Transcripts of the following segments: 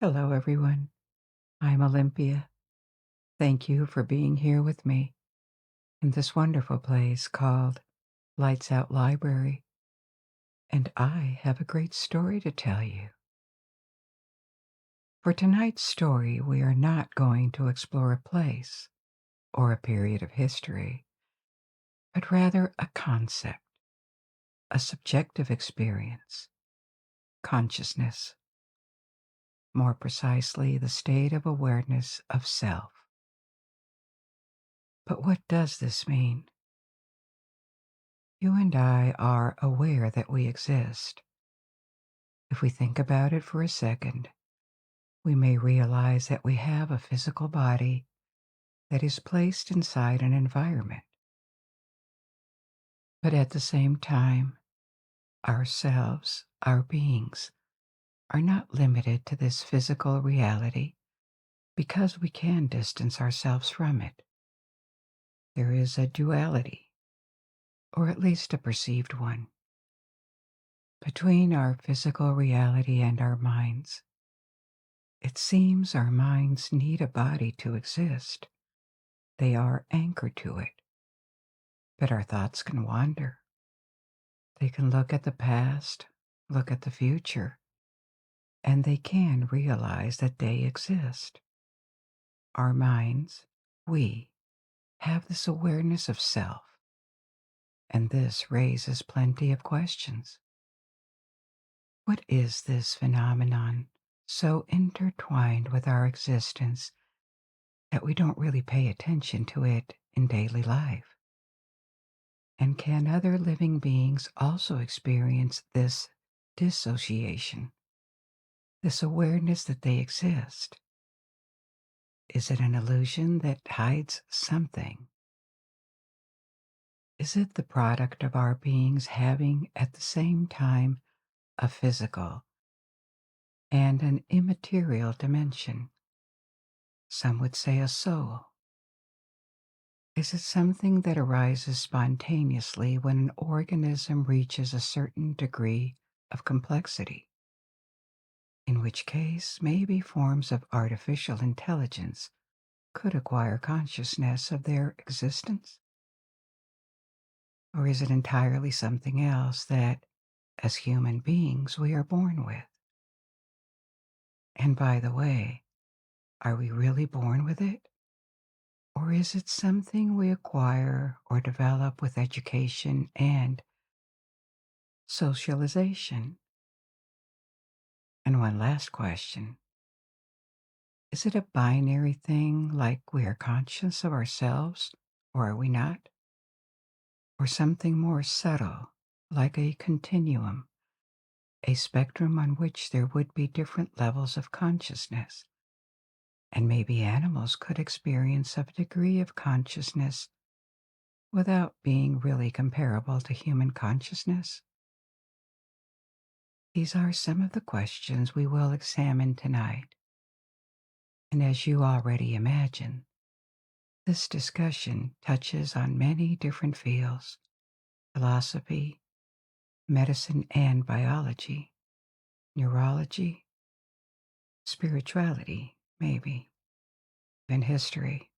Hello, everyone. I'm Olympia. Thank you for being here with me in this wonderful place called Lights Out Library. And I have a great story to tell you. For tonight's story, we are not going to explore a place or a period of history, but rather a concept, a subjective experience, consciousness, more precisely, the state of awareness of self. But what does this mean? You and I are aware that we exist. If we think about it for a second, we may realize that we have a physical body that is placed inside an environment. But at the same time, ourselves, our beings, are not limited to this physical reality because we can distance ourselves from it. There is a duality, or at least a perceived one, between our physical reality and our minds. It seems our minds need a body to exist. They are anchored to it. But our thoughts can wander. They can look at the past, look at the future, and they can realize that they exist. Our minds, we, have this awareness of self, and this raises plenty of questions. What is this phenomenon so intertwined with our existence that we don't really pay attention to it in daily life? And can other living beings also experience this dissociation, this awareness that they exist? Is it an illusion that hides something? Is it the product of our beings having at the same time a physical and an immaterial dimension? Some would say a soul. Is it something that arises spontaneously when an organism reaches a certain degree of complexity? In which case, maybe forms of artificial intelligence could acquire consciousness of their existence? Or is it entirely something else that, as human beings, we are born with? And by the way, are we really born with it? Or is it something we acquire or develop with education and socialization? And one last question. Is it a binary thing like we are conscious of ourselves or are we not? Or something more subtle, like a continuum, a spectrum on which there would be different levels of consciousness? And maybe animals could experience a degree of consciousness without being really comparable to human consciousness? These are some of the questions we will examine tonight. And as you already imagine, this discussion touches on many different fields: philosophy, medicine and biology, neurology, spirituality, maybe, and history.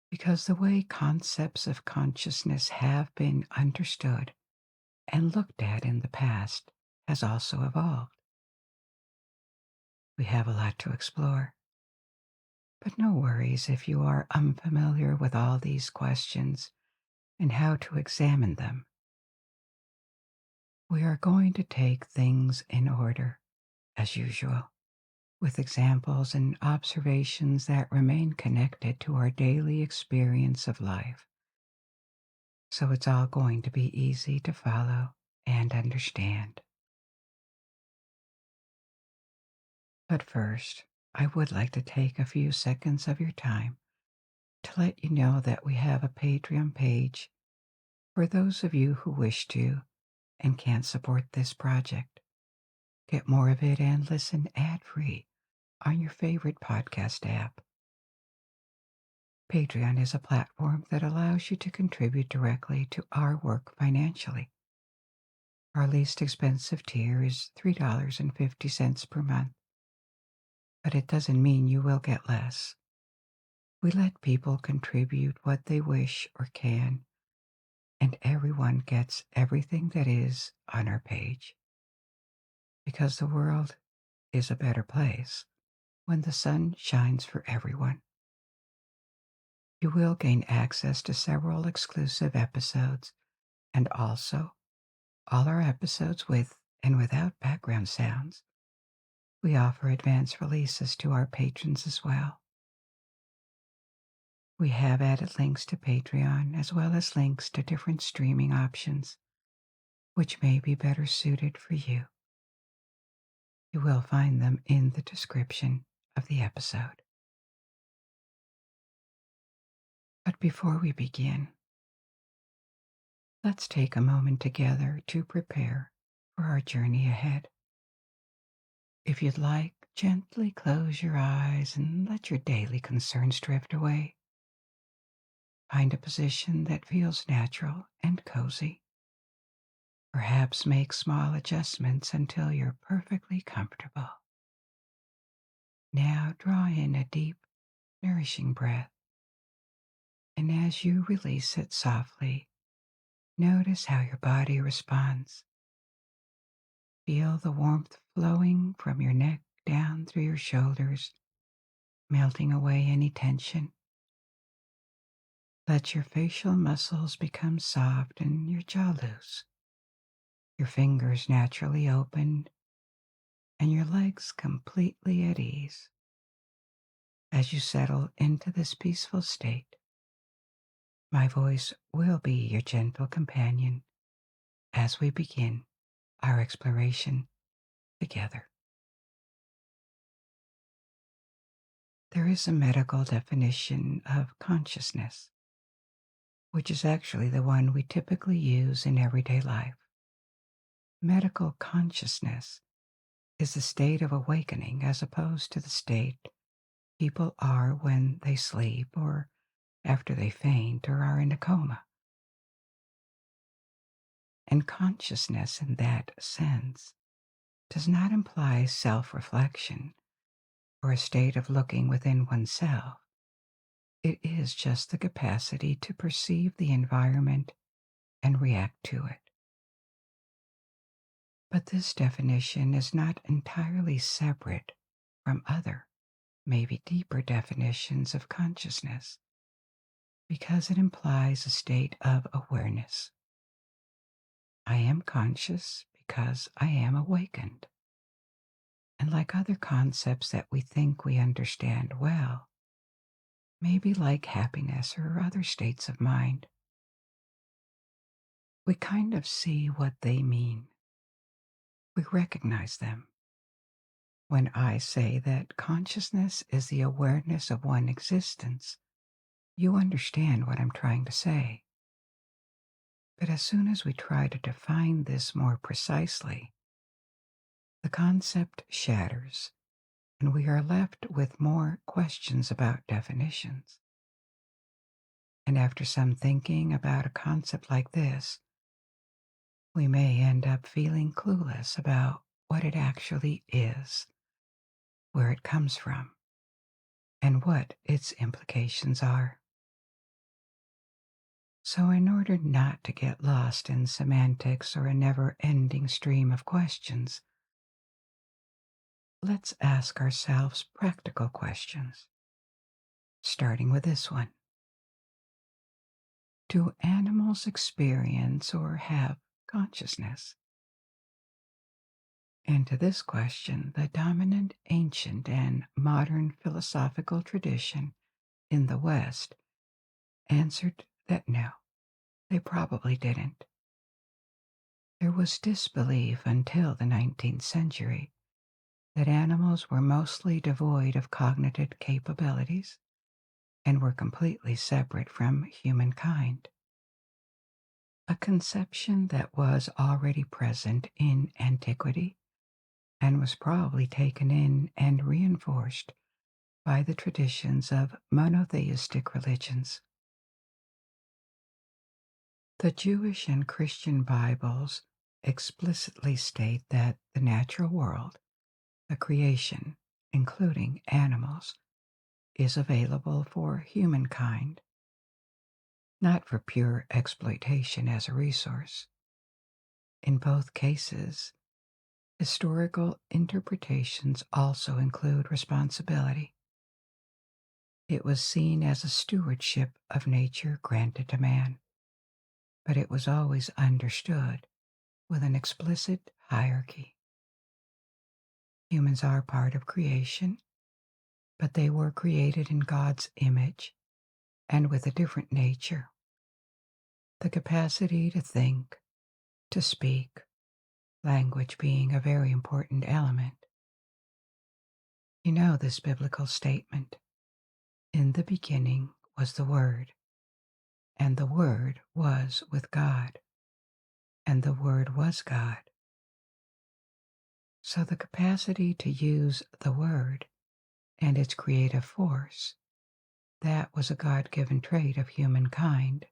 Because the way concepts of consciousness have been understood and looked at in the past has also evolved. We have a lot to explore. But no worries if you are unfamiliar with all these questions and how to examine them. We are going to take things in order, as usual, with examples and observations that remain connected to our daily experience of life. So it's all going to be easy to follow and understand. But first, I would like to take a few seconds of your time to let you know that we have a Patreon page for those of you who wish to and can't support this project. Get more of it and listen ad-free on your favorite podcast app. Patreon is a platform that allows you to contribute directly to our work financially. Our least expensive tier is $3.50 per month, but it doesn't mean you will get less. We let people contribute what they wish or can, and everyone gets everything that is on our page. Because the world is a better place when the sun shines for everyone. You will gain access to several exclusive episodes and also all our episodes with and without background sounds. We offer advance releases to our patrons as well. We have added links to Patreon as well as links to different streaming options, which may be better suited for you. You will find them in the description of the episode. But before we begin, let's take a moment together to prepare for our journey ahead. If you'd like, gently close your eyes and let your daily concerns drift away. Find a position that feels natural and cozy. Perhaps make small adjustments until you're perfectly comfortable. Now draw in a deep, nourishing breath, and as you release it softly, notice how your body responds. Feel the warmth flowing from your neck down through your shoulders, melting away any tension. Let your facial muscles become soft and your jaw loose. Your fingers naturally opened and your legs completely at ease. As you settle into this peaceful state, my voice will be your gentle companion as we begin our exploration together. There is a medical definition of consciousness, which is actually the one we typically use in everyday life. Medical consciousness is the state of awakening as opposed to the state people are when they sleep or after they faint or are in a coma. And consciousness in that sense does not imply self reflection or a state of looking within oneself. It is just the capacity to perceive the environment and react to it. But this definition is not entirely separate from other, maybe deeper definitions of consciousness, because it implies a state of awareness. I am conscious because I am awakened. And like other concepts that we think we understand well, maybe like happiness or other states of mind, we kind of see what they mean. We recognize them. When I say that consciousness is the awareness of one existence, you understand what I'm trying to say. But as soon as we try to define this more precisely, the concept shatters and we are left with more questions about definitions. And after some thinking about a concept like this, we may end up feeling clueless about what it actually is, where it comes from, and what its implications are. So, in order not to get lost in semantics or a never ending stream of questions, let's ask ourselves practical questions, starting with this one. Do animals experience or have consciousness? And to this question, the dominant ancient and modern philosophical tradition in the West answered that no, they probably didn't. There was disbelief until the 19th century that animals were mostly devoid of cognitive capabilities and were completely separate from humankind. A conception that was already present in antiquity and was probably taken in and reinforced by the traditions of monotheistic religions. The Jewish and Christian Bibles explicitly state that the natural world, the creation, including animals, is available for humankind, not for pure exploitation as a resource. In both cases, historical interpretations also include responsibility. It was seen as a stewardship of nature granted to man, but it was always understood with an explicit hierarchy. Humans are part of creation, but they were created in God's image and with a different nature. The capacity to think, to speak, language being a very important element. You know this biblical statement: in the beginning was the Word, and the Word was with God, and the Word was God. So the capacity to use the Word and its creative force, that was a God-given trait of humankind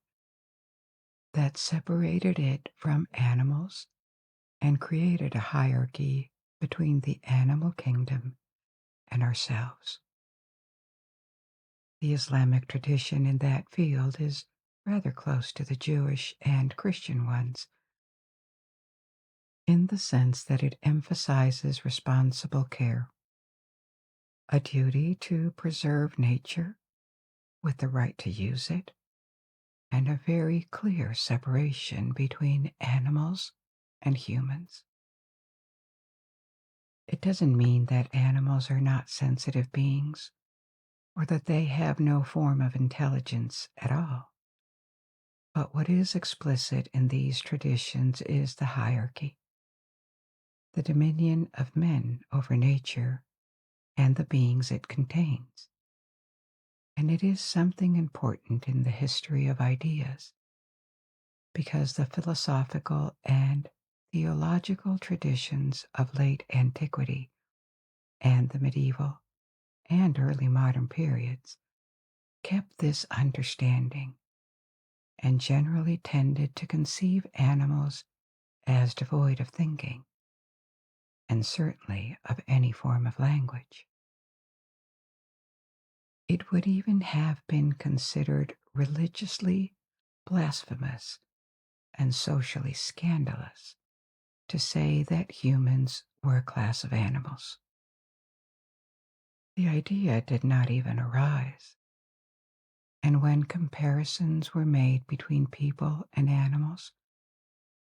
that separated it from animals and created a hierarchy between the animal kingdom and ourselves. The Islamic tradition in that field is rather close to the Jewish and Christian ones, in the sense that it emphasizes responsible care, a duty to preserve nature with the right to use it, and a very clear separation between animals and humans. It doesn't mean that animals are not sensitive beings, or that they have no form of intelligence at all. But what is explicit in these traditions is the hierarchy, the dominion of men over nature and the beings it contains. And it is something important in the history of ideas, because the philosophical and theological traditions of late antiquity and the medieval and early modern periods kept this understanding and generally tended to conceive animals as devoid of thinking, and certainly of any form of language. It would even have been considered religiously blasphemous and socially scandalous to say that humans were a class of animals. The idea did not even arise, and when comparisons were made between people and animals,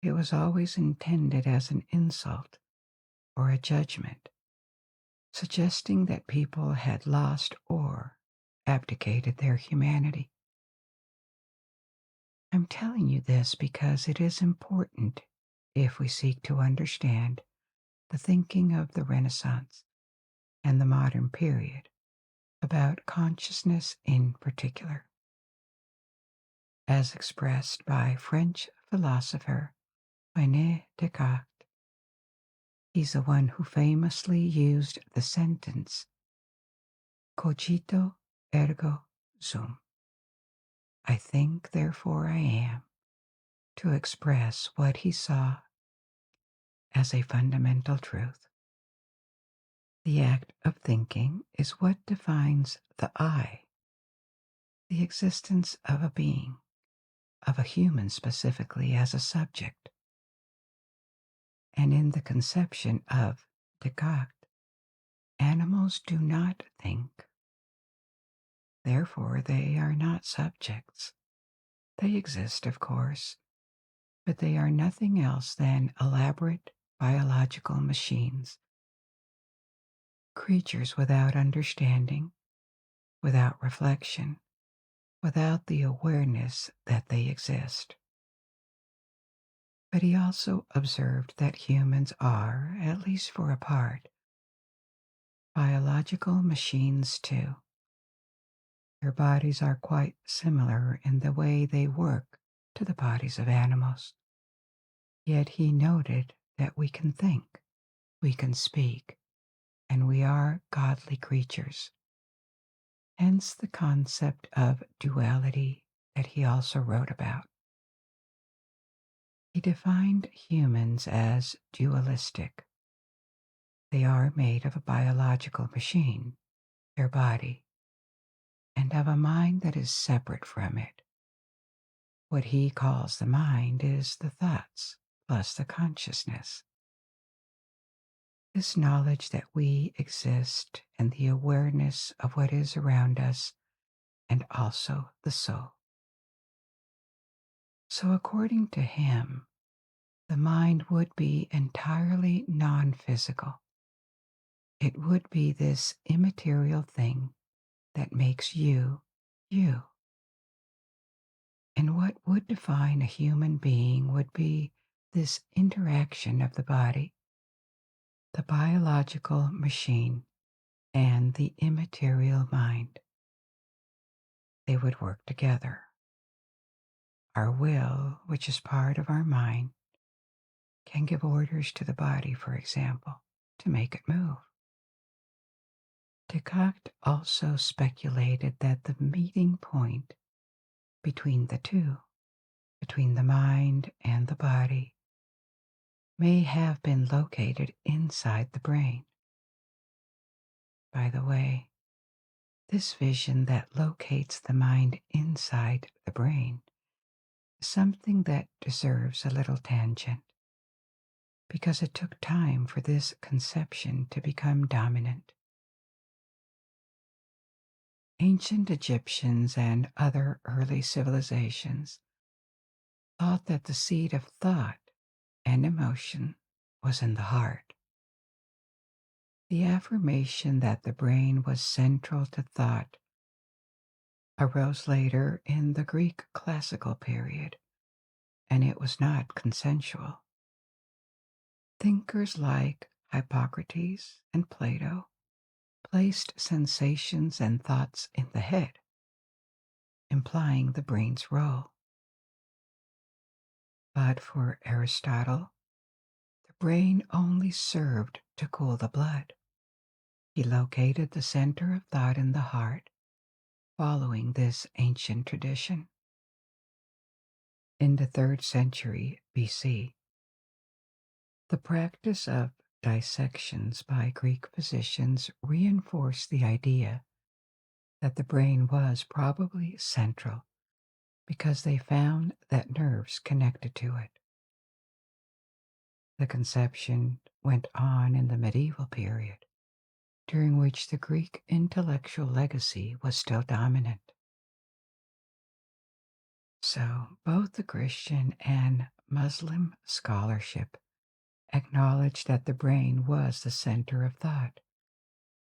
it was always intended as an insult or a judgment, suggesting that people had lost or abdicated their humanity. I'm telling you this because it is important if we seek to understand the thinking of the Renaissance and the modern period about consciousness in particular, as expressed by French philosopher René Descartes. He's the one who famously used the sentence, cogito ergo sum. I think, therefore I am, to express what he saw as a fundamental truth. The act of thinking is what defines the I, the existence of a being, of a human specifically as a subject. And in the conception of Descartes, animals do not think. Therefore, they are not subjects. They exist, of course, but they are nothing else than elaborate biological machines, creatures without understanding, without reflection, without the awareness that they exist. But he also observed that humans are, at least for a part, biological machines too. Their bodies are quite similar in the way they work to the bodies of animals. Yet he noted that we can think, we can speak, and we are godly creatures. Hence the concept of duality that he also wrote about. He defined humans as dualistic. They are made of a biological machine, their body, and of a mind that is separate from it. What he calls the mind is the thoughts plus the consciousness. This knowledge that we exist and the awareness of what is around us and also the soul. So, according to him, the mind would be entirely non physical. It would be this immaterial thing that makes you, you. And what would define a human being would be this interaction of the body, the biological machine, and the immaterial mind. They would work together. Our will, which is part of our mind, can give orders to the body, for example, to make it move. Descartes also speculated that the meeting point between the two, between the mind and the body, may have been located inside the brain. By the way, this vision that locates the mind inside the brain is something that deserves a little tangent, because it took time for this conception to become dominant. Ancient Egyptians and other early civilizations thought that the seat of thought and emotion was in the heart. The affirmation that the brain was central to thought arose later in the Greek classical period, and it was not consensual. Thinkers like Hippocrates and Plato placed sensations and thoughts in the head, implying the brain's role. But for Aristotle, the brain only served to cool the blood. He located the center of thought in the heart, following this ancient tradition. In the 3rd century BC, the practice of dissections by Greek physicians reinforced the idea that the brain was probably central because they found that nerves connected to it. The conception went on in the medieval period, during which the Greek intellectual legacy was still dominant. So, both the Christian and Muslim scholarship acknowledged that the brain was the center of thought,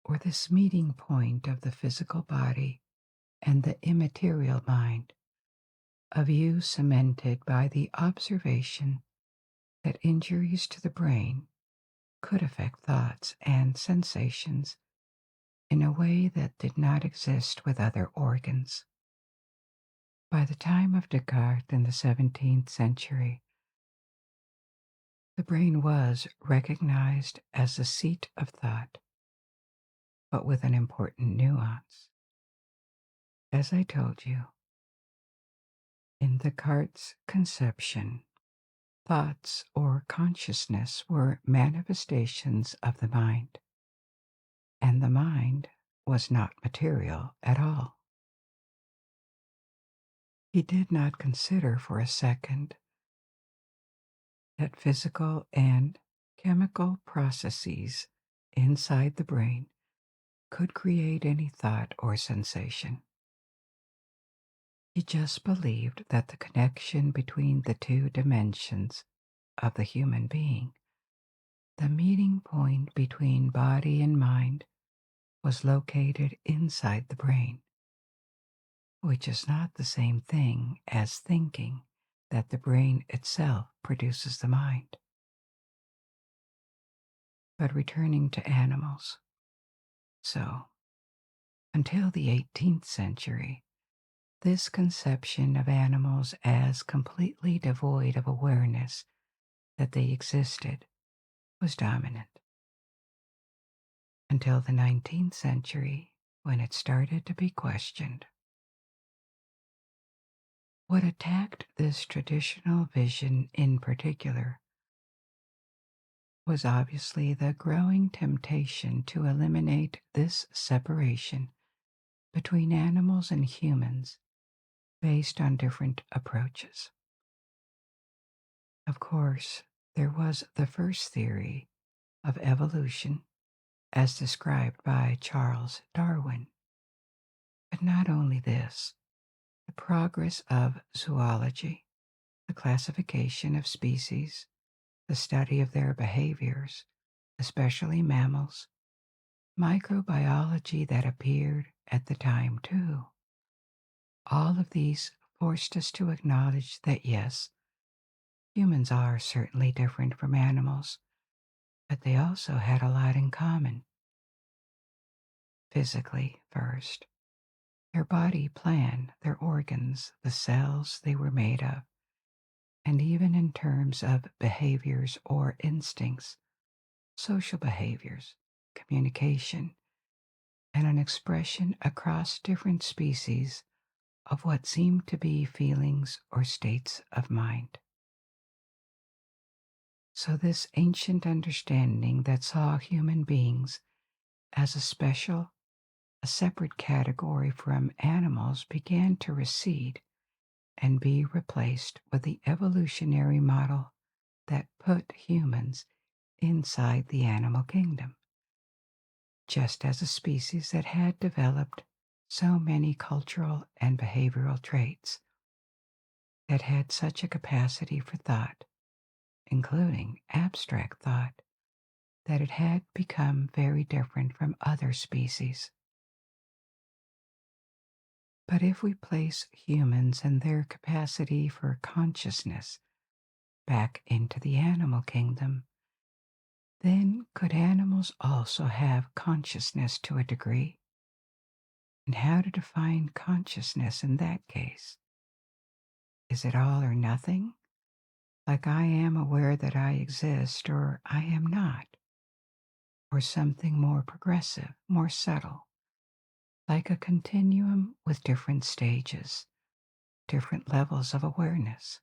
or this meeting point of the physical body and the immaterial mind, a view cemented by the observation that injuries to the brain could affect thoughts and sensations in a way that did not exist with other organs. By the time of Descartes in the 17th century, the brain was recognized as the seat of thought, but with an important nuance. As I told you, in Descartes' conception, thoughts or consciousness were manifestations of the mind, and the mind was not material at all. He did not consider for a second that physical and chemical processes inside the brain could create any thought or sensation. He just believed that the connection between the two dimensions of the human being, the meeting point between body and mind, was located inside the brain, which is not the same thing as thinking that the brain itself produces the mind. But returning to animals. So, until the 18th century, this conception of animals as completely devoid of awareness that they existed was dominant. Until the 19th century, when it started to be questioned. What attacked this traditional vision in particular was obviously the growing temptation to eliminate this separation between animals and humans based on different approaches. Of course, there was the first theory of evolution as described by Charles Darwin. But not only this, the progress of zoology, the classification of species, the study of their behaviors, especially mammals, microbiology that appeared at the time too. All of these forced us to acknowledge that yes, humans are certainly different from animals, but they also had a lot in common. Physically, first, their body plan, their organs, the cells they were made of, and even in terms of behaviors or instincts, social behaviors, communication, and an expression across different species of what seemed to be feelings or states of mind. So, this ancient understanding that saw human beings as a separate category from animals began to recede and be replaced with the evolutionary model that put humans inside the animal kingdom, just as a species that had developed so many cultural and behavioral traits, that had such a capacity for thought, including abstract thought, that it had become very different from other species. But if we place humans and their capacity for consciousness back into the animal kingdom, then could animals also have consciousness to a degree? And how to define consciousness in that case? Is it all or nothing? Like I am aware that I exist or I am not? Or something more progressive, more subtle, like a continuum with different stages, different levels of awareness?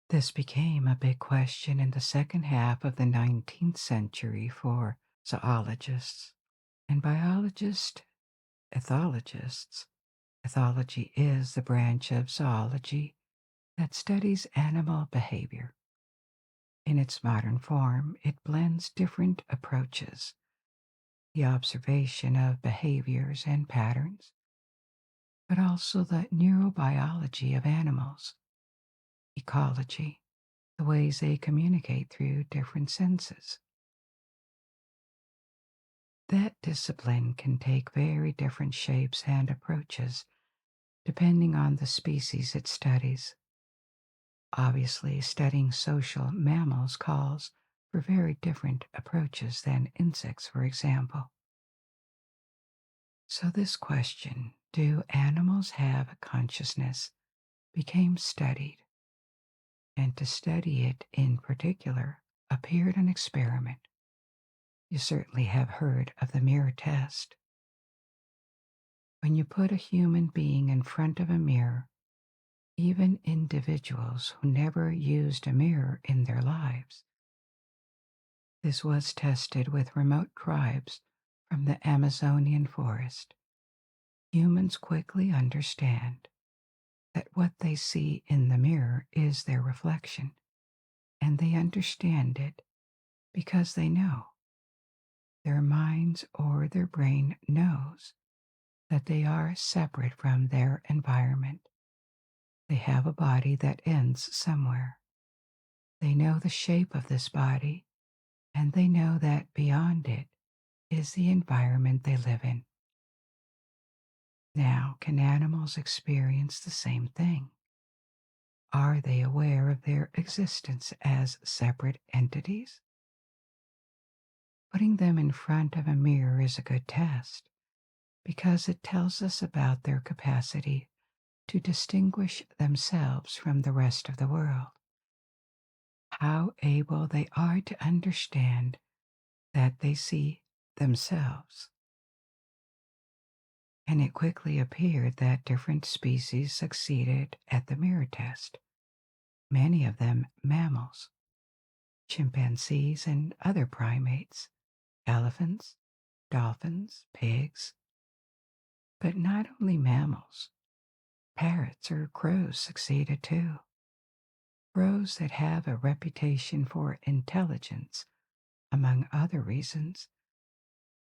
This became a big question in the second half of the 19th century for zoologists and biologists, ethologists. Ethology is the branch of zoology that studies animal behavior. In its modern form, it blends different approaches, the observation of behaviors and patterns, but also the neurobiology of animals, ecology, the ways they communicate through different senses. That discipline can take very different shapes and approaches depending on the species it studies. Obviously, studying social mammals calls for very different approaches than insects, for example. So, this question, do animals have consciousness, became studied, and to study it in particular appeared an experiment. You certainly have heard of the mirror test. When you put a human being in front of a mirror, even individuals who never used a mirror in their lives. This was tested with remote tribes from the Amazonian forest. Humans quickly understand that what they see in the mirror is their reflection, and they understand it because they know. Their minds or their brain knows that they are separate from their environment. They have a body that ends somewhere. They know the shape of this body, and they know that beyond it is the environment they live in. Now, can animals experience the same thing? Are they aware of their existence as separate entities? Putting them in front of a mirror is a good test because it tells us about their capacity to distinguish themselves from the rest of the world, how able they are to understand that they see themselves. And it quickly appeared that different species succeeded at the mirror test, many of them mammals. chimpanzees and other primates, elephants, dolphins, pigs, but not only mammals. Parrots or crows succeeded too. Crows that have a reputation for intelligence, among other reasons,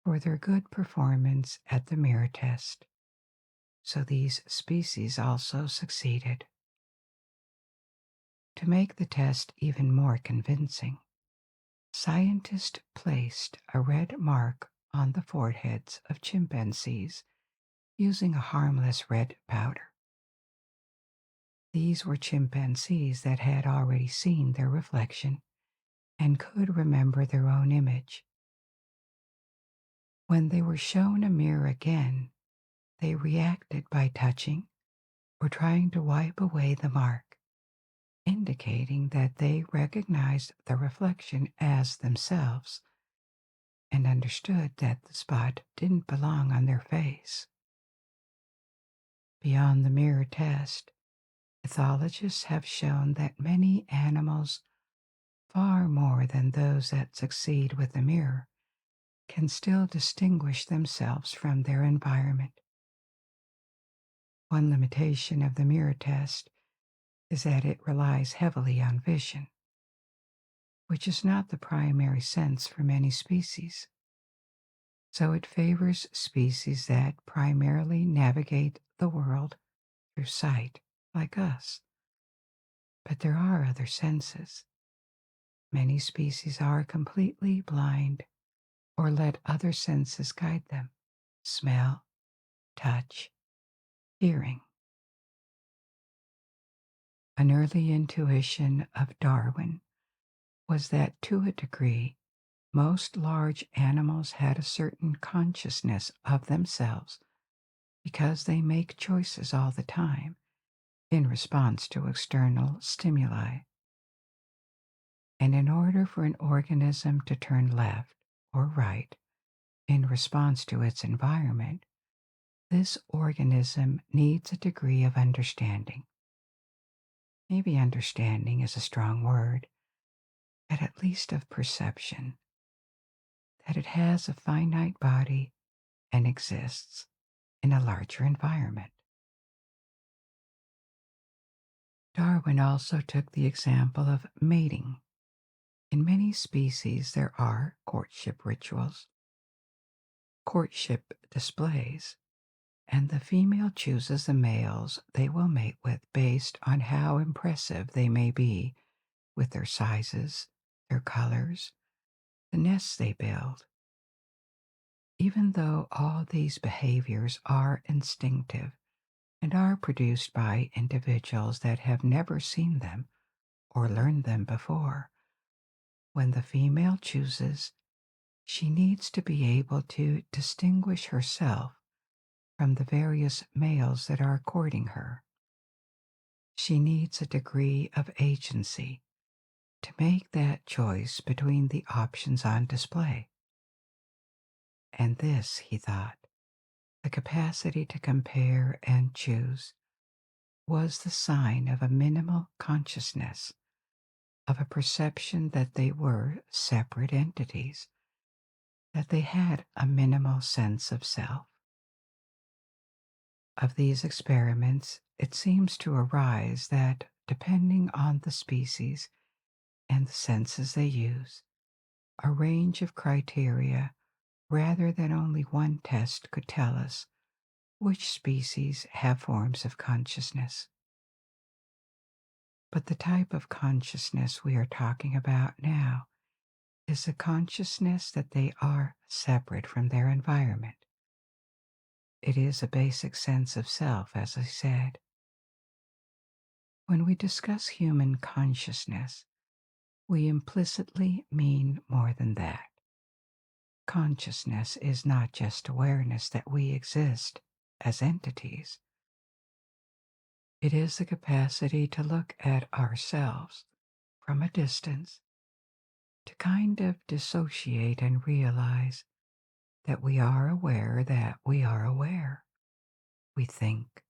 for their good performance at the mirror test. So these species also succeeded. To make the test even more convincing, scientists placed a red mark on the foreheads of chimpanzees using a harmless red powder. These were chimpanzees that had already seen their reflection and could remember their own image. When they were shown a mirror again, they reacted by touching or trying to wipe away the mark, indicating that they recognized the reflection as themselves and understood that the spot didn't belong on their face. Beyond the mirror test, ethologists have shown that many animals, far more than those that succeed with the mirror, can still distinguish themselves from their environment. One limitation of the mirror test is that it relies heavily on vision, which is not the primary sense for many species. So it favors species that primarily navigate the world through sight, like us. But there are other senses. Many species are completely blind or let other senses guide them: smell, touch, hearing. An early intuition of Darwin was that to a degree, most large animals had a certain consciousness of themselves because they make choices all the time in response to external stimuli. And in order for an organism to turn left or right in response to its environment, this organism needs a degree of understanding. Maybe understanding is a strong word, but at least of perception, that it has a finite body and exists in a larger environment. Darwin also took the example of mating. In many species, there are courtship rituals, courtship displays, and the female chooses the males they will mate with based on how impressive they may be with their sizes, their colors, the nests they build. Even though all these behaviors are instinctive and are produced by individuals that have never seen them or learned them before, when the female chooses, she needs to be able to distinguish herself from the various males that are courting her. She needs a degree of agency to make that choice between the options on display. And this, he thought, the capacity to compare and choose, was the sign of a minimal consciousness, of a perception that they were separate entities, that they had a minimal sense of self. Of these experiments, it seems to arise that, depending on the species and the senses they use, a range of criteria rather than only one test could tell us which species have forms of consciousness. But the type of consciousness we are talking about now is a consciousness that they are separate from their environment. It is a basic sense of self, as I said. When we discuss human consciousness, we implicitly mean more than that. Consciousness is not just awareness that we exist as entities. It is the capacity to look at ourselves from a distance, to kind of dissociate and realize that we are aware that we are aware. We think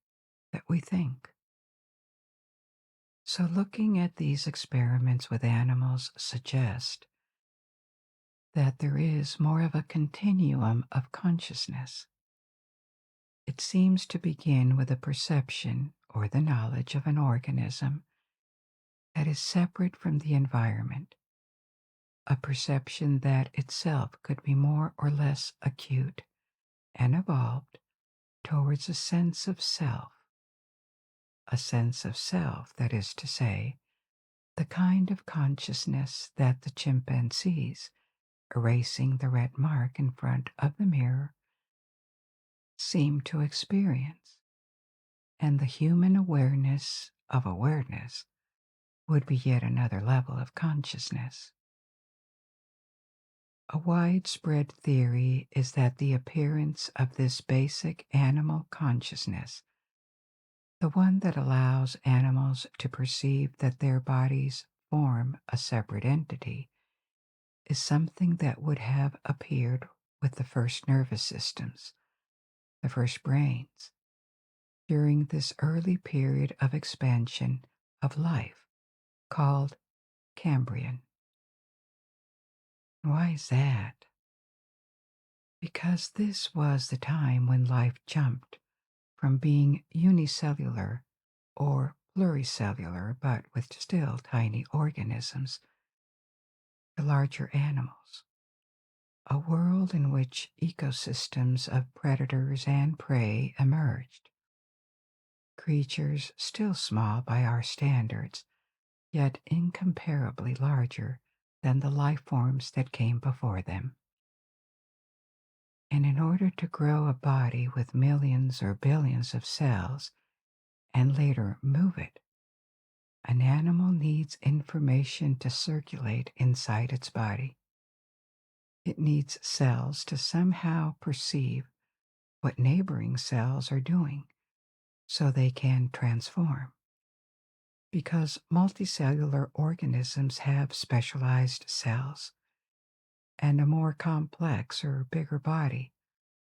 that we think. So, looking at these experiments with animals suggest that there is more of a continuum of consciousness. It seems to begin with a perception or the knowledge of an organism that is separate from the environment, a perception that itself could be more or less acute and evolved towards a sense of self, that is to say, the kind of consciousness that the chimpanzees, erasing the red mark in front of the mirror, seem to experience. And the human awareness would be yet another level of consciousness. A widespread theory is that the appearance of this basic animal consciousness, the one that allows animals to perceive that their bodies form a separate entity, is something that would have appeared with the first nervous systems, the first brains, during this early period of expansion of life called Cambrian. Why is that? Because this was the time when life jumped from being unicellular or pluricellular, but with still tiny organisms, to larger animals. A world in which ecosystems of predators and prey emerged. Creatures still small by our standards, yet incomparably larger than the life forms that came before them. And in order to grow a body with millions or billions of cells and later move it, an animal needs information to circulate inside its body. It needs cells to somehow perceive what neighboring cells are doing so they can transform. Because multicellular organisms have specialized cells, and a more complex or bigger body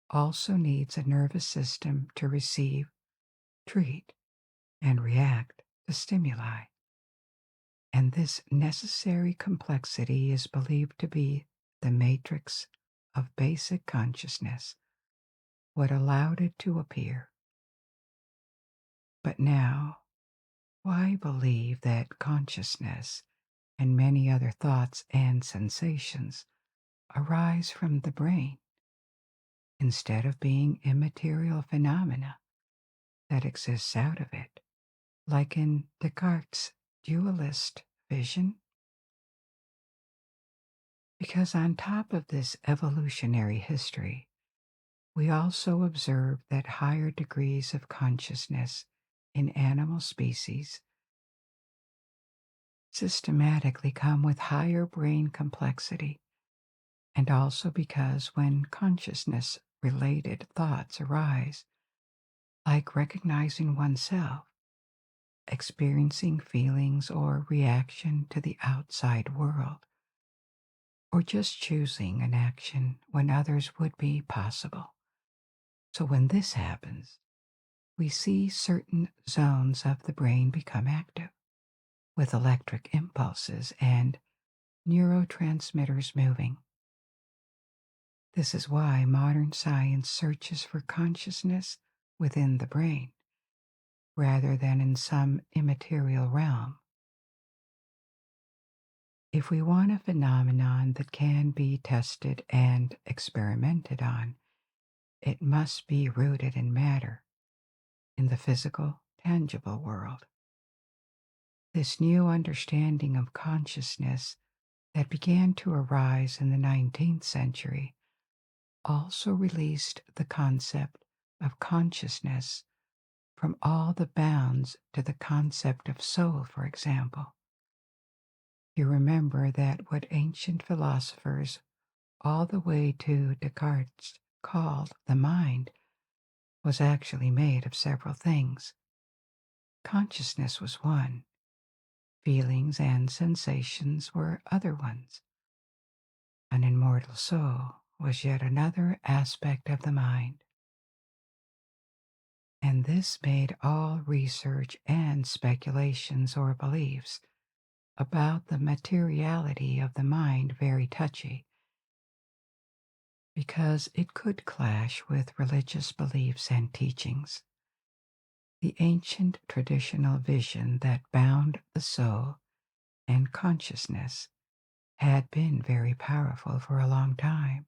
also needs a nervous system to receive, treat, and react to stimuli. And this necessary complexity is believed to be the matrix of basic consciousness, what allowed it to appear. But now, why believe that consciousness and many other thoughts and sensations arise from the brain instead of being immaterial phenomena that exists out of it, like in Descartes' dualist vision? Because on top of this evolutionary history, we also observe that higher degrees of consciousness in animal species systematically come with higher brain complexity, and also because when consciousness related thoughts arise, like recognizing oneself, experiencing feelings or reaction to the outside world, or just choosing an action when others would be possible. So when this happens, we see certain zones of the brain become active, with electric impulses and neurotransmitters moving. This is why modern science searches for consciousness within the brain, rather than in some immaterial realm. If we want a phenomenon that can be tested and experimented on, it must be rooted in matter, in the physical, tangible world. This new understanding of consciousness that began to arise in the 19th century also released the concept of consciousness from all the bounds to the concept of soul, for example. You remember that what ancient philosophers, all the way to Descartes, called the mind was actually made of several things. Consciousness was one, feelings and sensations were other ones. An immortal soul was yet another aspect of the mind. And this made all research and speculations or beliefs about the materiality of the mind very touchy, because it could clash with religious beliefs and teachings. The ancient traditional vision that bound the soul and consciousness had been very powerful for a long time.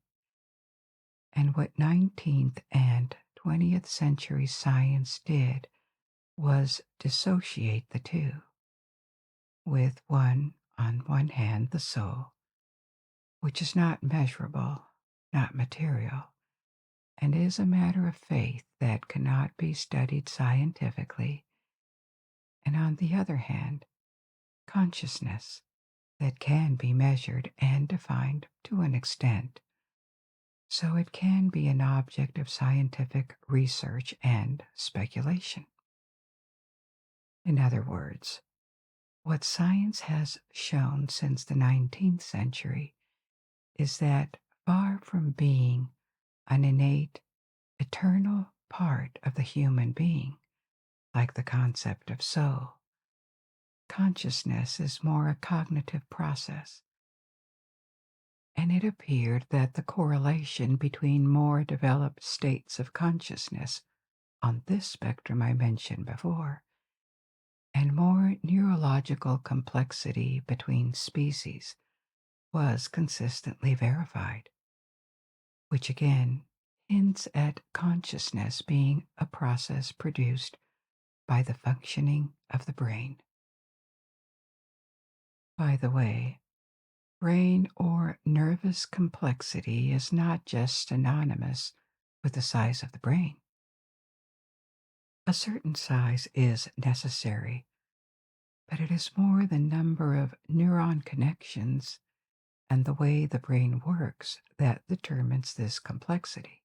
And what 19th and 20th century science did was dissociate the two, with on one hand, the soul, which is not measurable, not material, and is a matter of faith that cannot be studied scientifically, and on the other hand, consciousness that can be measured and defined to an extent, so it can be an object of scientific research and speculation. In other words, what science has shown since the 19th century is that far from being an innate, eternal part of the human being, like the concept of soul, consciousness is more a cognitive process. And it appeared that the correlation between more developed states of consciousness on this spectrum I mentioned before and more neurological complexity between species was consistently verified, which again hints at consciousness being a process produced by the functioning of the brain. By the way, brain or nervous complexity is not just synonymous with the size of the brain. A certain size is necessary, but it is more the number of neuron connections and the way the brain works that determines this complexity.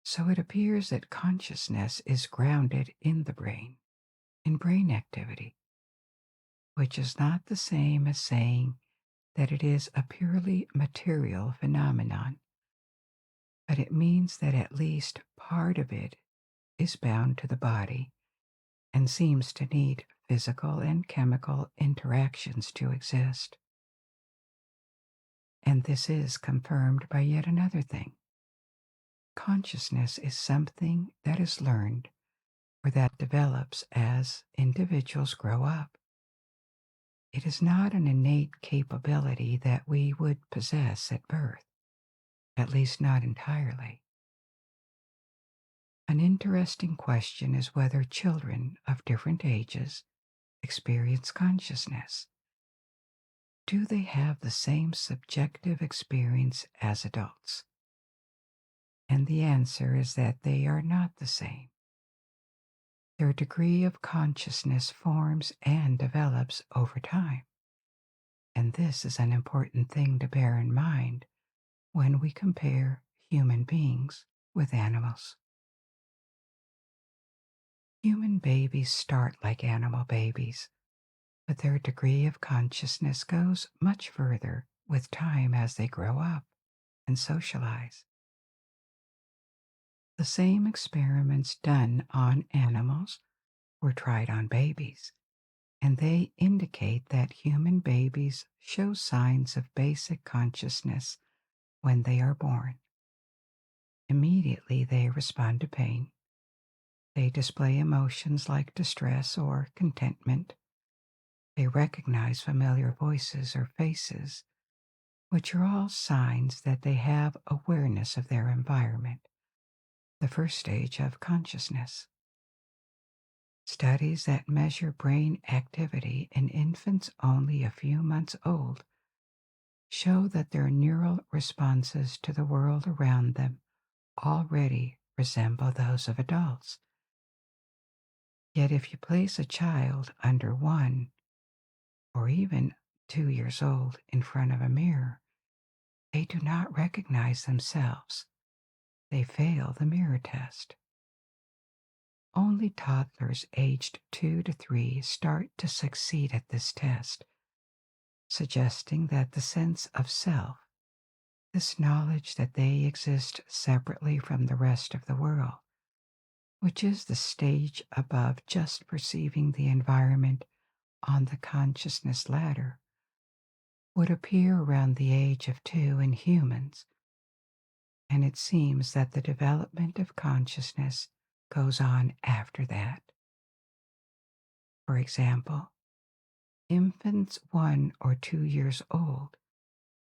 So it appears that consciousness is grounded in the brain, in brain activity, which is not the same as saying that it is a purely material phenomenon, but it means that at least part of it is bound to the body and seems to need physical and chemical interactions to exist. And this is confirmed by yet another thing. Consciousness is something that is learned or that develops as individuals grow up. It is not an innate capability that we would possess at birth, at least not entirely. An interesting question is whether children of different ages experience consciousness. Do they have the same subjective experience as adults? And the answer is that they are not the same. Their degree of consciousness forms and develops over time. And this is an important thing to bear in mind when we compare human beings with animals. Human babies start like animal babies, but their degree of consciousness goes much further with time as they grow up and socialize. The same experiments done on animals were tried on babies, and they indicate that human babies show signs of basic consciousness when they are born. Immediately they respond to pain. They display emotions like distress or contentment. They recognize familiar voices or faces, which are all signs that they have awareness of their environment, the first stage of consciousness. Studies that measure brain activity in infants only a few months old show that their neural responses to the world around them already resemble those of adults. Yet if you place a child under 1 or even 2 years old in front of a mirror, they do not recognize themselves. They fail the mirror test. Only toddlers aged 2 to 3 start to succeed at this test, suggesting that the sense of self, this knowledge that they exist separately from the rest of the world, which is the stage above just perceiving the environment on the consciousness ladder, would appear around the age of 2 in humans, and it seems that the development of consciousness goes on after that. For example, infants 1 or 2 years old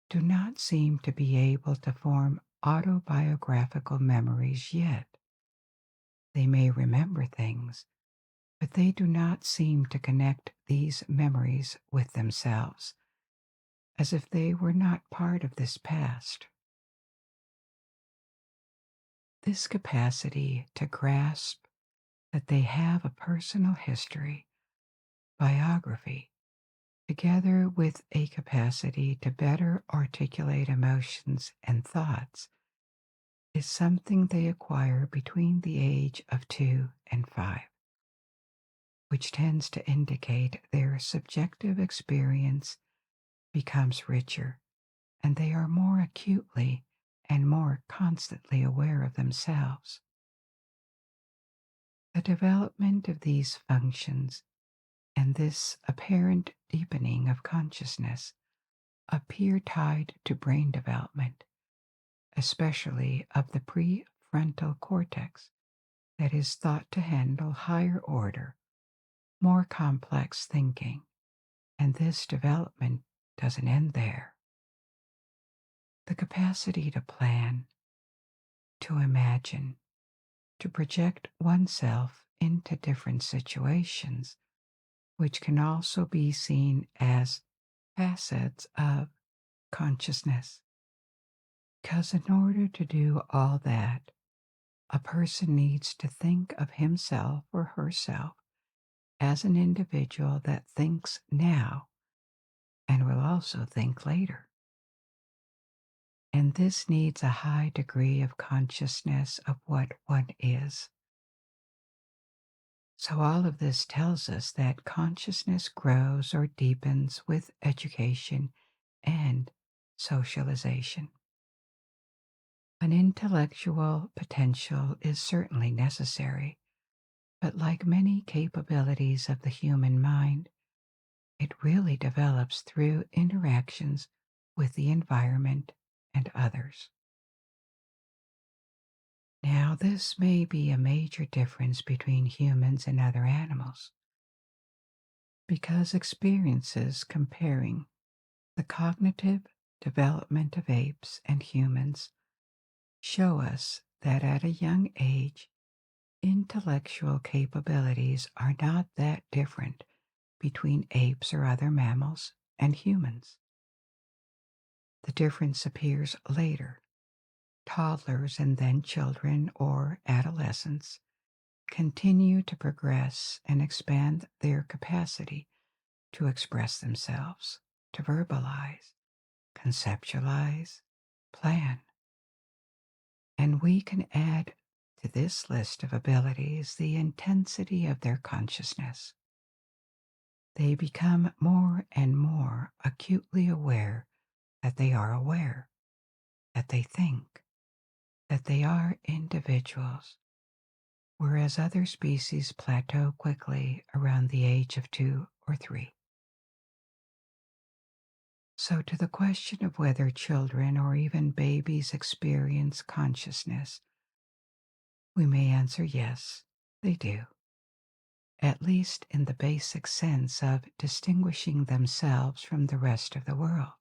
do not seem to be able to form autobiographical memories yet. They may remember things, but they do not seem to connect these memories with themselves, as if they were not part of this past. This capacity to grasp that they have a personal history, biography, together with a capacity to better articulate emotions and thoughts, is something they acquire between the age of 2 and 5, which tends to indicate their subjective experience becomes richer and they are more acutely and more constantly aware of themselves. The development of these functions and this apparent deepening of consciousness appear tied to brain development, especially of the prefrontal cortex that is thought to handle higher order, more complex thinking, and this development doesn't end there. The capacity to plan, to imagine, to project oneself into different situations, which can also be seen as facets of consciousness. Because in order to do all that, a person needs to think of himself or herself as an individual that thinks now and will also think later. And this needs a high degree of consciousness of what one is. So, all of this tells us that consciousness grows or deepens with education and socialization. An intellectual potential is certainly necessary, but like many capabilities of the human mind, it really develops through interactions with the environment and others. Now, this may be a major difference between humans and other animals, because experiences comparing the cognitive development of apes and humans show us that at a young age, intellectual capabilities are not that different between apes or other mammals and humans. The difference appears later. Toddlers and then children or adolescents continue to progress and expand their capacity to express themselves, to verbalize, conceptualize, plan. And we can add to this list of abilities the intensity of their consciousness. They become more and more acutely aware that they are aware, that they think, that they are individuals, whereas other species plateau quickly around the age of 2 or 3. So, to the question of whether children or even babies experience consciousness, we may answer yes, they do, at least in the basic sense of distinguishing themselves from the rest of the world.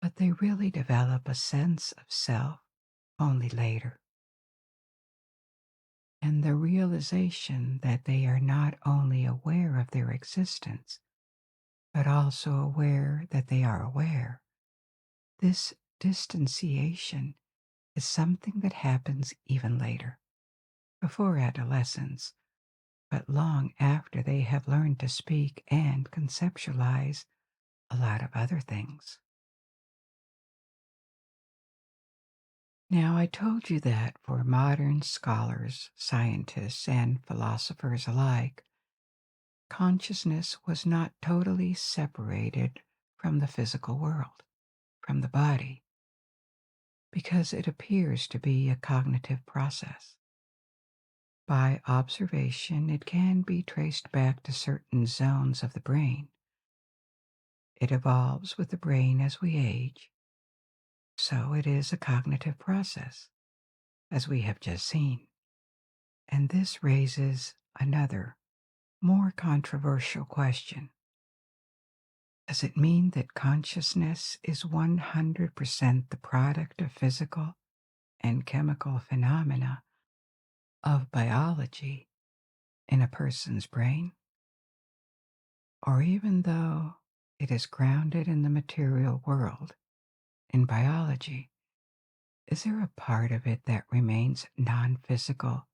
But they really develop a sense of self only later. And the realization that they are not only aware of their existence, but also aware that they are aware. This distanciation is something that happens even later, before adolescence, but long after they have learned to speak and conceptualize a lot of other things. Now, I told you that for modern scholars, scientists, and philosophers alike, consciousness was not totally separated from the physical world, from the body, because it appears to be a cognitive process. By observation, it can be traced back to certain zones of the brain. It evolves with the brain as we age, so it is a cognitive process, as we have just seen. And this raises another, more controversial question. Does it mean that consciousness is 100% the product of physical and chemical phenomena of biology in a person's brain? Or even though it is grounded in the material world, in biology, is there a part of it that remains non physical,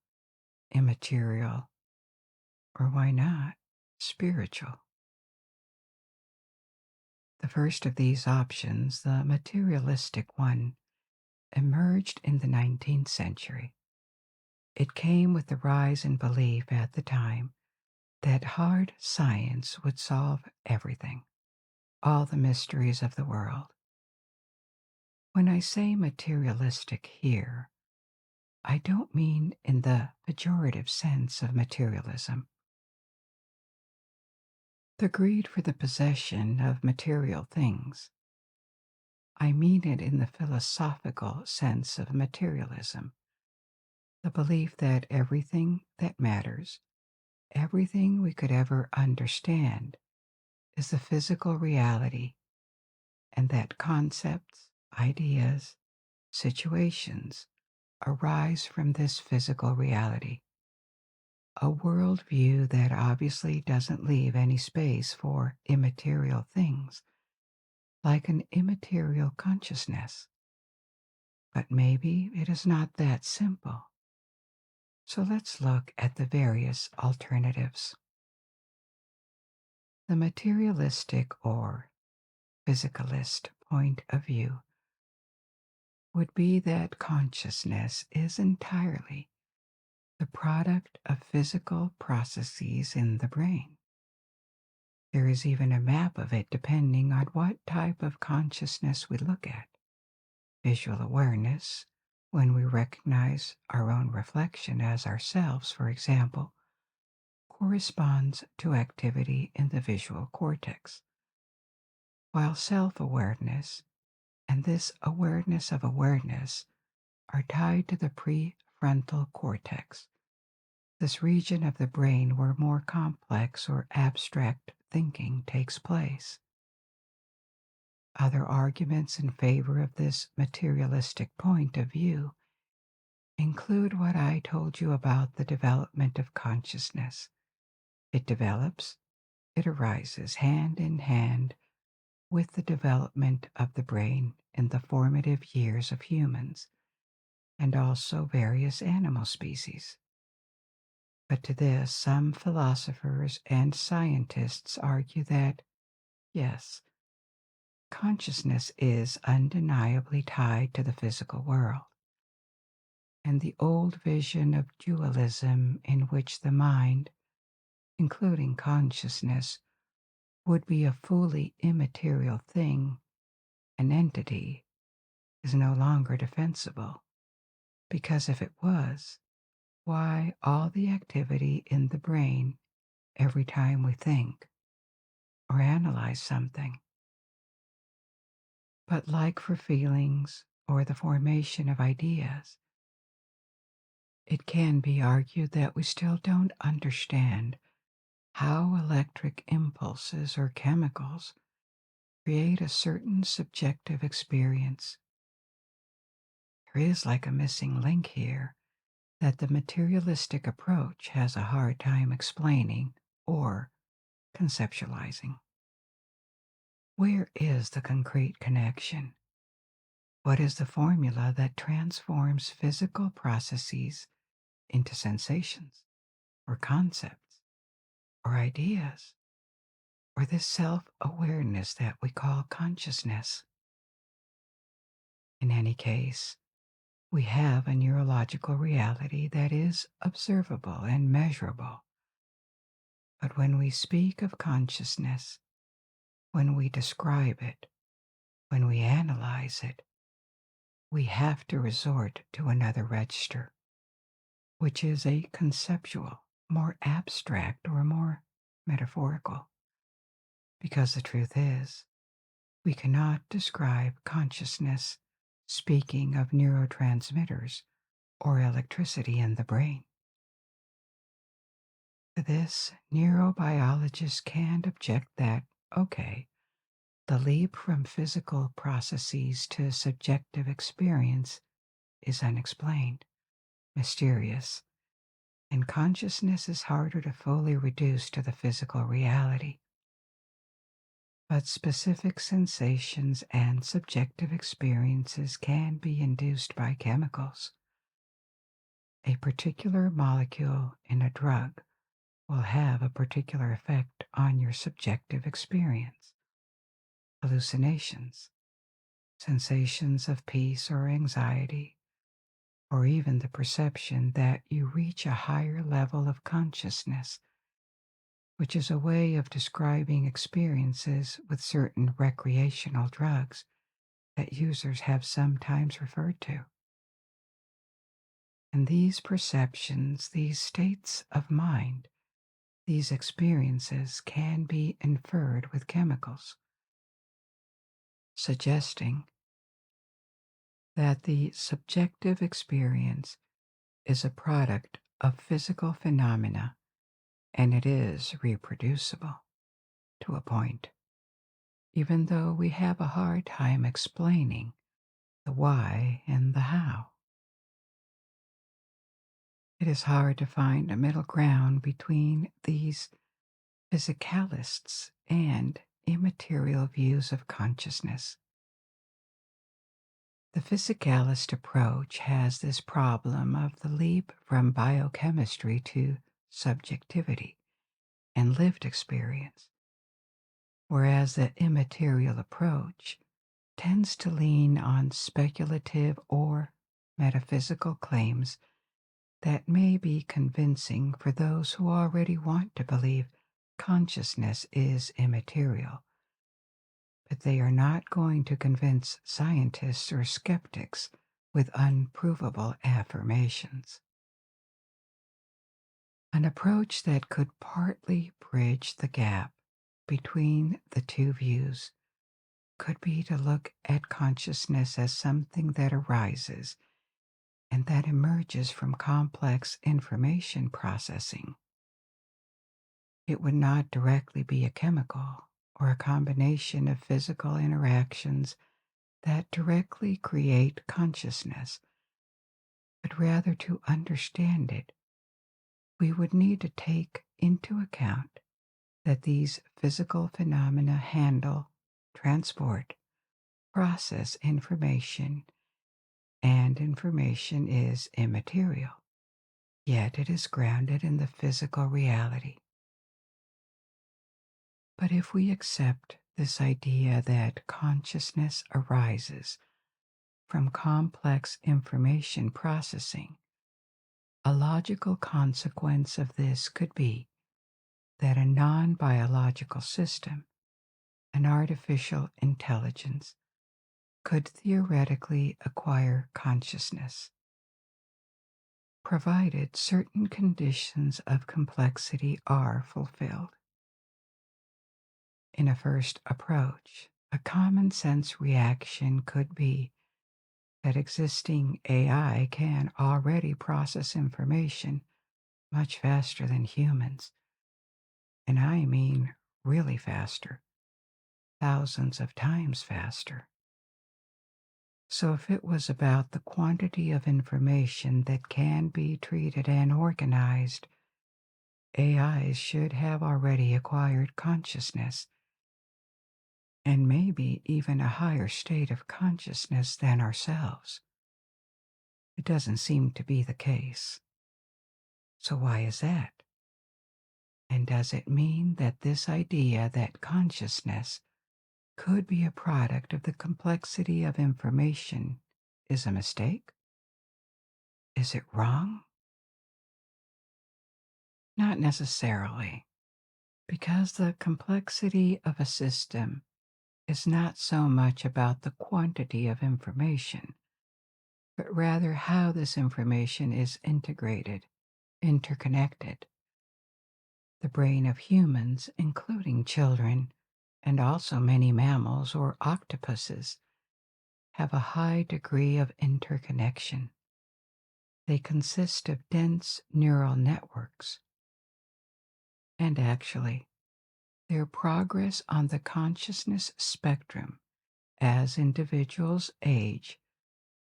immaterial, or why not spiritual? The first of these options, the materialistic one, emerged in the 19th century. It came with the rise in belief at the time that hard science would solve everything, all the mysteries of the world. When I say materialistic here, I don't mean in the pejorative sense of materialism. The greed for the possession of material things. I mean it in the philosophical sense of materialism, the belief that everything that matters, everything we could ever understand, is the physical reality, and that concepts, ideas, situations arise from this physical reality. A worldview that obviously doesn't leave any space for immaterial things, like an immaterial consciousness. But maybe it is not that simple. So let's look at the various alternatives. The materialistic or physicalist point of view would be that consciousness is entirely the product of physical processes in the brain. There is even a map of it depending on what type of consciousness we look at. Visual awareness, when we recognize our own reflection as ourselves, for example, corresponds to activity in the visual cortex, while self-awareness and this awareness of awareness are tied to the prefrontal cortex, this region of the brain where more complex or abstract thinking takes place. Other arguments in favor of this materialistic point of view include what I told you about the development of consciousness. It develops, it arises hand in hand with the development of the brain in the formative years of humans and also various animal species. But to this, some philosophers and scientists argue that, yes, consciousness is undeniably tied to the physical world, and the old vision of dualism in which the mind, including consciousness, would be a fully immaterial thing, an entity, is no longer defensible, because if it was, why all the activity in the brain every time we think or analyze something? But like for feelings or the formation of ideas, it can be argued that we still don't understand how electric impulses or chemicals create a certain subjective experience. There is like a missing link here that the materialistic approach has a hard time explaining or conceptualizing. Where is the concrete connection? What is the formula that transforms physical processes into sensations, or concepts, or ideas, or this self awareness that we call consciousness? In any case, we have a neurological reality that is observable and measurable. But when we speak of consciousness, when we describe it, when we analyze it, we have to resort to another register. which is a conceptual, more abstract, or more metaphorical. Because the truth is, we cannot describe consciousness speaking of neurotransmitters or electricity in the brain. To this, neurobiologists can object that, okay, the leap from physical processes to subjective experience is unexplained, mysterious, and consciousness is harder to fully reduce to the physical reality. But specific sensations and subjective experiences can be induced by chemicals. A particular molecule in a drug will have a particular effect on your subjective experience. Hallucinations, sensations of peace or anxiety, or even the perception that you reach a higher level of consciousness, which is a way of describing experiences with certain recreational drugs that users have sometimes referred to. And these perceptions, these states of mind, these experiences can be inferred with chemicals, suggesting that the subjective experience is a product of physical phenomena and it is reproducible to a point, even though we have a hard time explaining the why and the how. It is hard to find a middle ground between these physicalists and immaterial views of consciousness. The physicalist approach has this problem of the leap from biochemistry to subjectivity and lived experience, whereas the immaterial approach tends to lean on speculative or metaphysical claims that may be convincing for those who already want to believe consciousness is immaterial, but they are not going to convince scientists or skeptics with unprovable affirmations. An approach that could partly bridge the gap between the two views could be to look at consciousness as something that arises and that emerges from complex information processing. It would not directly be a chemical or a combination of physical interactions that directly create consciousness, but rather to understand it, we would need to take into account that these physical phenomena handle, transport, process information, and information is immaterial, yet it is grounded in the physical reality. But if we accept this idea that consciousness arises from complex information processing, a logical consequence of this could be that a non-biological system, an artificial intelligence, could theoretically acquire consciousness, provided certain conditions of complexity are fulfilled. In a first approach, a common sense reaction could be that existing AI can already process information much faster than humans. And I mean really faster, thousands of times faster. So if it was about the quantity of information that can be treated and organized, AIs should have already acquired consciousness, and maybe even a higher state of consciousness than ourselves. It doesn't seem to be the case. So why is that? And does it mean that this idea that consciousness could be a product of the complexity of information is a mistake? Is it wrong? Not necessarily, because the complexity of a system is not so much about the quantity of information, but rather how this information is integrated, interconnected. The brain of humans, including children, and also many mammals or octopuses, have a high degree of interconnection. They consist of dense neural networks. And actually, their progress on the consciousness spectrum as individuals age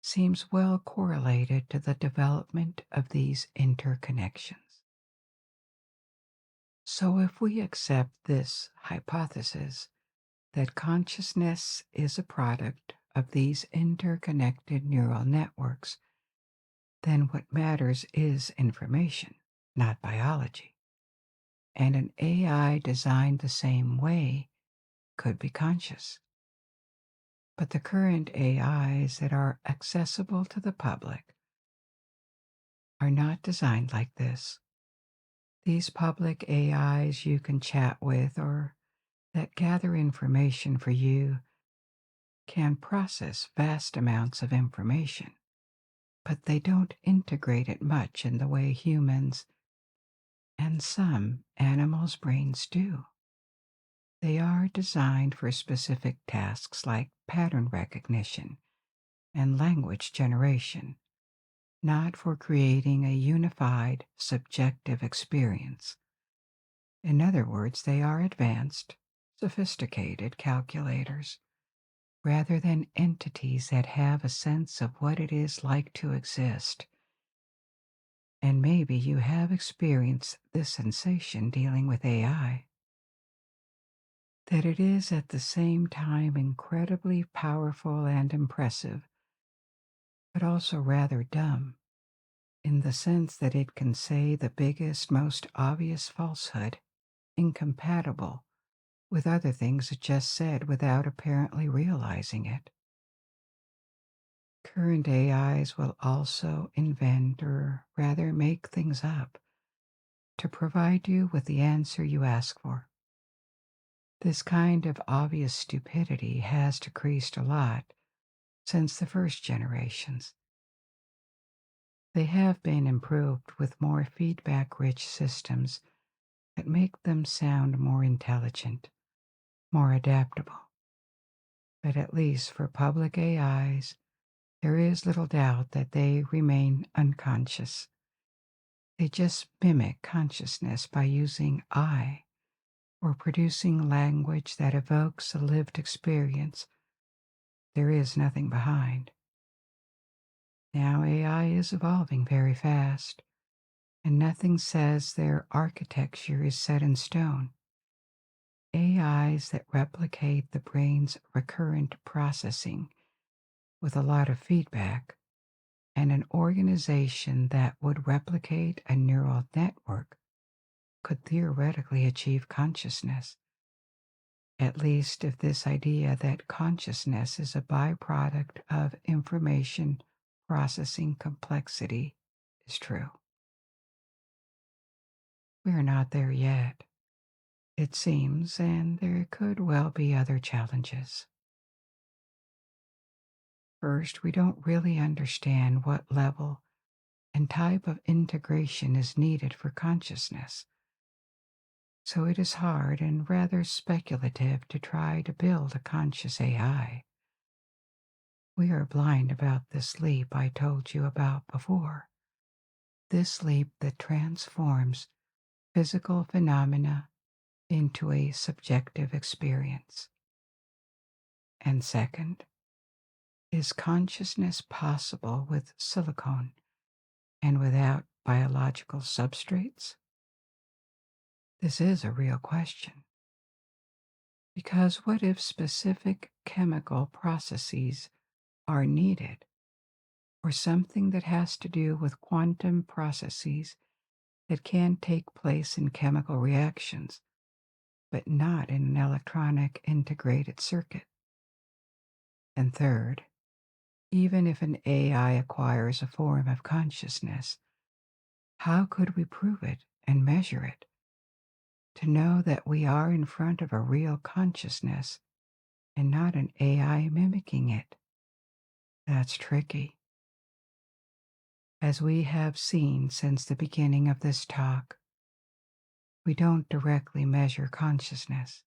seems well correlated to the development of these interconnections. So, if we accept this hypothesis that consciousness is a product of these interconnected neural networks, then what matters is information, not biology. And an AI designed the same way could be conscious. But the current AIs that are accessible to the public are not designed like this. These public AIs you can chat with or that gather information for you can process vast amounts of information, but they don't integrate it much in the way humans and some animals' brains do. They are designed for specific tasks like pattern recognition and language generation, not for creating a unified, subjective experience. In other words, they are advanced, sophisticated calculators, rather than entities that have a sense of what it is like to exist. And maybe you have experienced this sensation dealing with AI, that it is at the same time incredibly powerful and impressive, but also rather dumb, in the sense that it can say the biggest, most obvious falsehood, incompatible with other things it just said without apparently realizing it. Current AIs will also invent, or rather make things up, to provide you with the answer you ask for. This kind of obvious stupidity has decreased a lot since the first generations. They have been improved with more feedback-rich systems that make them sound more intelligent, more adaptable. But at least for public AIs, there is little doubt that they remain unconscious. They just mimic consciousness by using I or producing language that evokes a lived experience. There is nothing behind. Now AI is evolving very fast, and nothing says their architecture is set in stone. AIs that replicate the brain's recurrent processing with a lot of feedback, and an organization that would replicate a neural network could theoretically achieve consciousness. At least if this idea that consciousness is a byproduct of information processing complexity is true. We are not there yet, it seems, and there could well be other challenges. First, we don't really understand what level and type of integration is needed for consciousness, so it is hard and rather speculative to try to build a conscious AI. We are blind about this leap I told you about before, this leap that transforms physical phenomena into a subjective experience. And second, is consciousness possible with silicone and without biological substrates? This is a real question. Because what if specific chemical processes are needed, or something that has to do with quantum processes that can take place in chemical reactions, but not in an electronic integrated circuit? And third, even if an AI acquires a form of consciousness, how could we prove it and measure it to know that we are in front of a real consciousness and not an AI mimicking it? That's tricky. As we have seen since the beginning of this talk, we don't directly measure consciousness.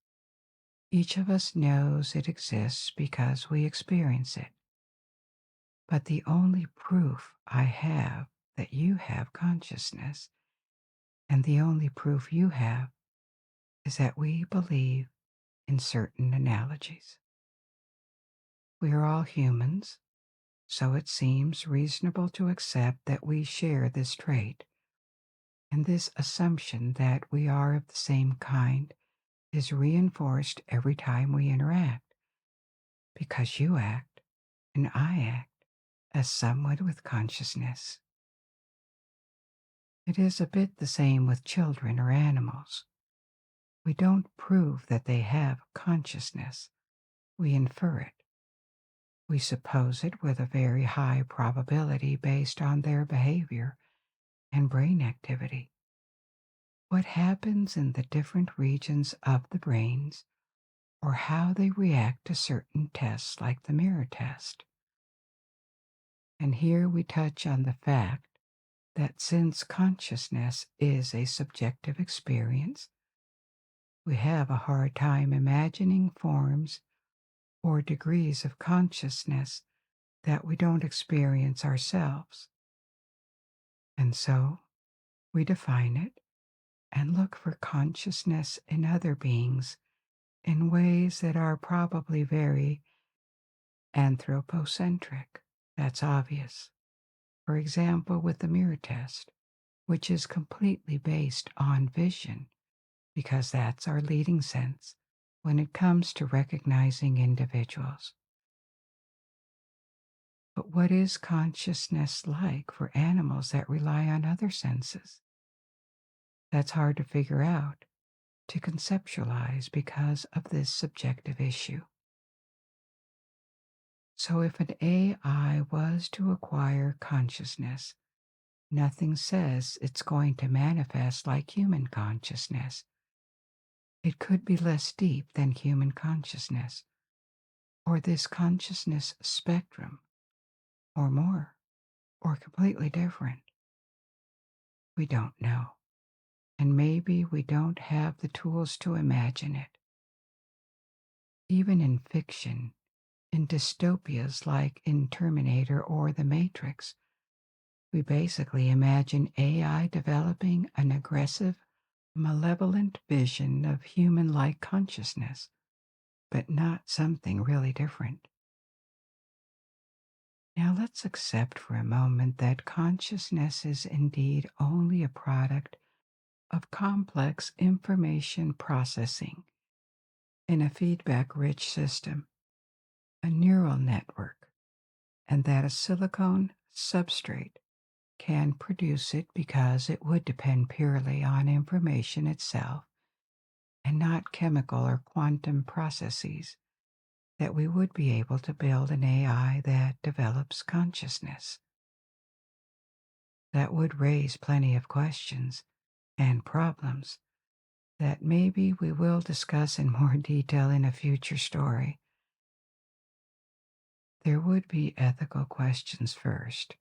Each of us knows it exists because we experience it. But the only proof I have that you have consciousness, and the only proof you have, is that we believe in certain analogies. We are all humans, so it seems reasonable to accept that we share this trait, and this assumption that we are of the same kind is reinforced every time we interact, because you act and I act as someone with consciousness. It is a bit the same with children or animals. We don't prove that they have consciousness, we infer it. We suppose it with a very high probability based on their behavior and brain activity. What happens in the different regions of the brains, or how they react to certain tests like the mirror test. And here we touch on the fact that since consciousness is a subjective experience, we have a hard time imagining forms or degrees of consciousness that we don't experience ourselves. And so we define it and look for consciousness in other beings in ways that are probably very anthropocentric. That's obvious. For example, with the mirror test, which is completely based on vision, because that's our leading sense when it comes to recognizing individuals. But what is consciousness like for animals that rely on other senses? That's hard to figure out, to conceptualize because of this subjective issue. So if an AI was to acquire consciousness, nothing says it's going to manifest like human consciousness. It could be less deep than human consciousness, or this consciousness spectrum, or more, or completely different. We don't know, and maybe we don't have the tools to imagine it. Even in fiction, in dystopias like in Terminator or The Matrix, we basically imagine AI developing an aggressive, malevolent vision of human like consciousness, but not something really different. Now let's accept for a moment that consciousness is indeed only a product of complex information processing in a feedback rich system, a neural network, and that a silicone substrate can produce it because it would depend purely on information itself and not chemical or quantum processes, that we would be able to build an AI that develops consciousness. That would raise plenty of questions and problems that maybe we will discuss in more detail in a future story. There would be ethical questions first.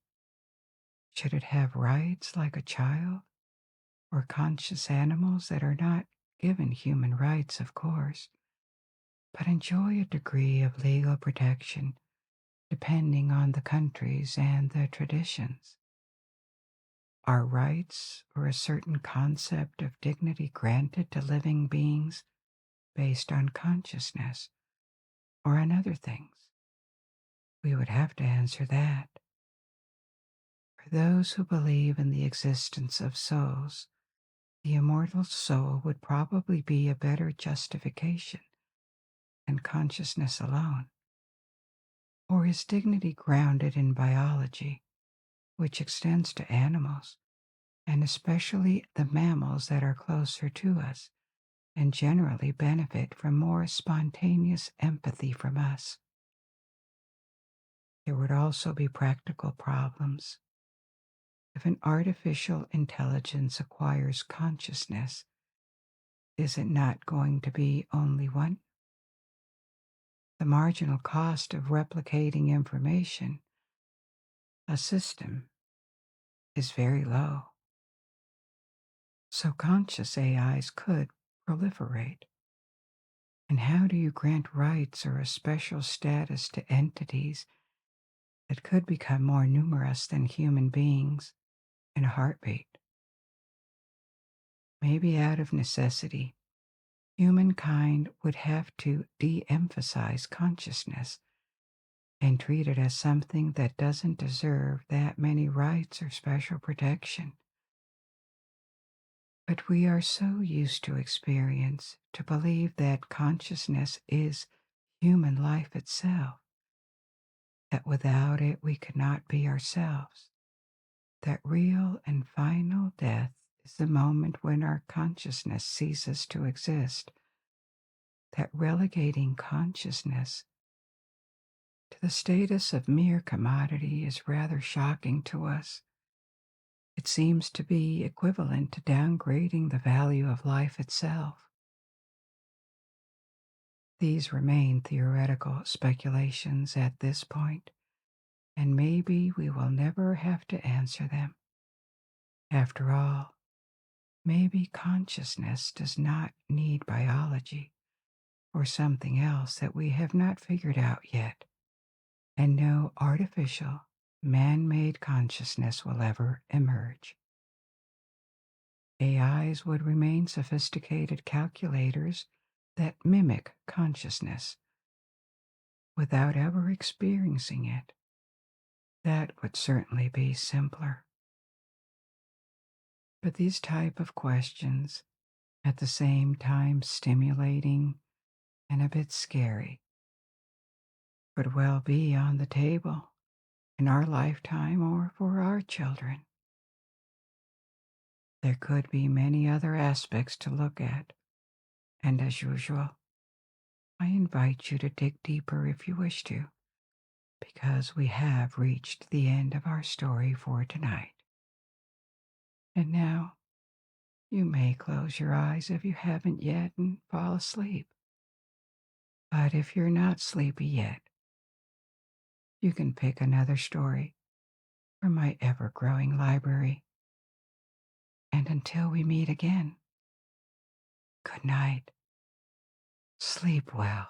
Should it have rights like a child, or conscious animals that are not given human rights, of course, but enjoy a degree of legal protection depending on the countries and the traditions? Are rights or a certain concept of dignity granted to living beings based on consciousness or on other things? We would have to answer that. For those who believe in the existence of souls, the immortal soul would probably be a better justification than consciousness alone. Or is dignity grounded in biology, which extends to animals, and especially the mammals that are closer to us and generally benefit from more spontaneous empathy from us? There would also be practical problems. If an artificial intelligence acquires consciousness, is it not going to be only one? The marginal cost of replicating information, a system is very low. So conscious AIs could proliferate. And how do you grant rights or a special status to entities that could become more numerous than human beings in a heartbeat? Maybe out of necessity, humankind would have to de emphasize consciousness and treat it as something that doesn't deserve that many rights or special protection. But we are so used to experience to believe that consciousness is human life itself, that without it we could not be ourselves, that real and final death is the moment when our consciousness ceases to exist, that relegating consciousness to the status of mere commodity is rather shocking to us. It seems to be equivalent to downgrading the value of life itself. These remain theoretical speculations at this point, and maybe we will never have to answer them. After all, maybe consciousness does not need biology or something else that we have not figured out yet, and no artificial, man made consciousness will ever emerge. AIs would remain sophisticated calculators that mimic consciousness without ever experiencing it. That would certainly be simpler. But these type of questions, at the same time stimulating and a bit scary, could well be on the table in our lifetime or for our children. There could be many other aspects to look at, and as usual, I invite you to dig deeper if you wish to, because we have reached the end of our story for tonight. And now, you may close your eyes if you haven't yet and fall asleep. But if you're not sleepy yet, you can pick another story from my ever growing library. And until we meet again, good night. Sleep well.